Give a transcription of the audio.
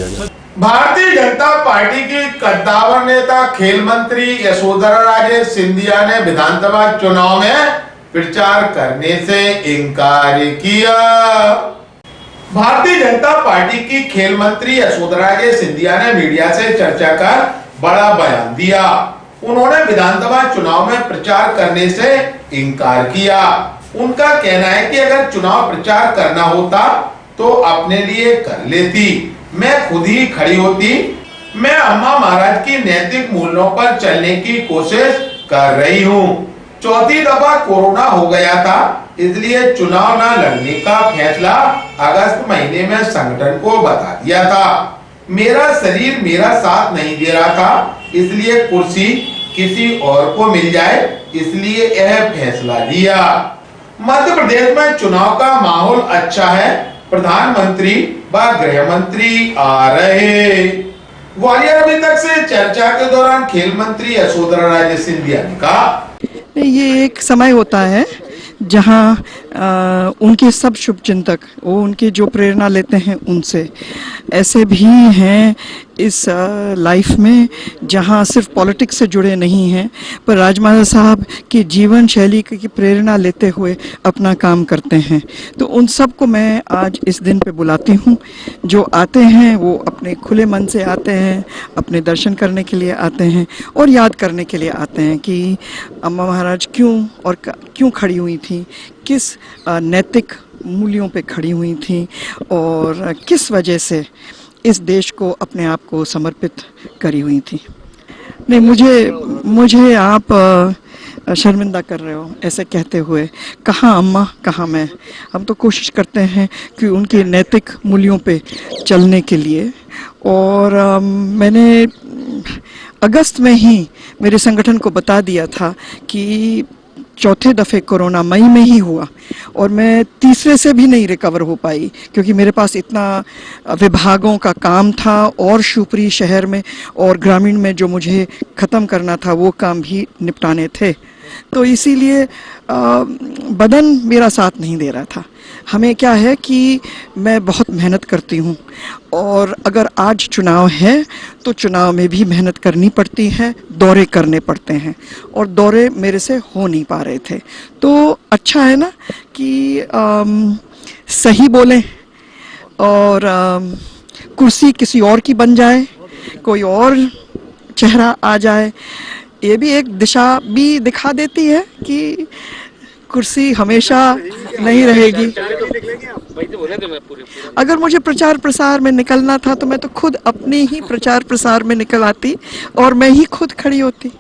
दिया गया। भारतीय जनता पार्टी की कद्दावर नेता खेल मंत्री यशोधरा राजे सिंधिया ने विधानसभा चुनाव में प्रचार करने से इनकार किया। भारतीय जनता पार्टी की खेल मंत्री यशोधरा राजे सिंधिया ने मीडिया से चर्चा कर बड़ा बयान दिया। उन्होंने विधानसभा चुनाव में प्रचार करने से इनकार किया। उनका कहना है कि अगर चुनाव प्रचार करना होता तो अपने लिए कर लेती, मैं खुद ही खड़ी होती। मैं अम्मा महाराज की नैतिक मूल्यों पर चलने की कोशिश कर रही हूँ। चौथी दफा कोरोना हो गया था, इसलिए चुनाव न लड़ने का फैसला अगस्त महीने में संगठन को बता दिया था। मेरा शरीर मेरा साथ नहीं दे रहा था, इसलिए कुर्सी किसी और को मिल जाए, इसलिए यह फैसला लिया। मध्य प्रदेश में चुनाव का माहौल अच्छा है, प्रधानमंत्री व गृह मंत्री आ रहे। ग्वालियर अभी तक से चर्चा के दौरान खेल मंत्री यशोधरा राजे सिंधिया ने कहा, ये एक समय होता है जहाँ उनके सब शुभचिंतक वो उनकी जो प्रेरणा लेते हैं उनसे, ऐसे भी हैं इस लाइफ में जहाँ सिर्फ पॉलिटिक्स से जुड़े नहीं हैं पर राजमाता साहब की जीवन शैली की प्रेरणा लेते हुए अपना काम करते हैं। तो उन सब को मैं आज इस दिन पे बुलाती हूँ। जो आते हैं वो अपने खुले मन से आते हैं, अपने दर्शन करने के लिए आते हैं और याद करने के लिए आते हैं कि अम्मा महाराज क्यों खड़ी हुई थी, किस नैतिक मूल्यों पे खड़ी हुई थी और किस वजह से इस देश को अपने आप को समर्पित करी हुई थी। नहीं, मुझे आप शर्मिंदा कर रहे हो ऐसे कहते हुए। कहाँ अम्मा, कहाँ मैं। हम तो कोशिश करते हैं कि उनके नैतिक मूल्यों पे चलने के लिए। और मैंने अगस्त में ही मेरे संगठन को बता दिया था कि चौथे दफे कोरोना मई में ही हुआ और मैं तीसरे से भी नहीं रिकवर हो पाई क्योंकि मेरे पास इतना विभागों का काम था और शिवपुरी शहर में और ग्रामीण में जो मुझे ख़त्म करना था वो काम भी निपटाने थे। तो इसीलिए बदन मेरा साथ नहीं दे रहा था। हमें क्या है कि मैं बहुत मेहनत करती हूँ और अगर आज चुनाव है तो चुनाव में भी मेहनत करनी पड़ती है, दौरे करने पड़ते हैं और दौरे मेरे से हो नहीं पा रहे थे। तो अच्छा है ना कि सही बोलें और कुर्सी किसी और की बन जाए, कोई और चेहरा आ जाए। ये भी एक दिशा भी दिखा देती है कि कुर्सी हमेशा नहीं रहेगी। अगर मुझे प्रचार प्रसार में निकलना था तो मैं तो खुद अपनी ही प्रचार प्रसार में निकल आती और मैं ही खुद खड़ी होती।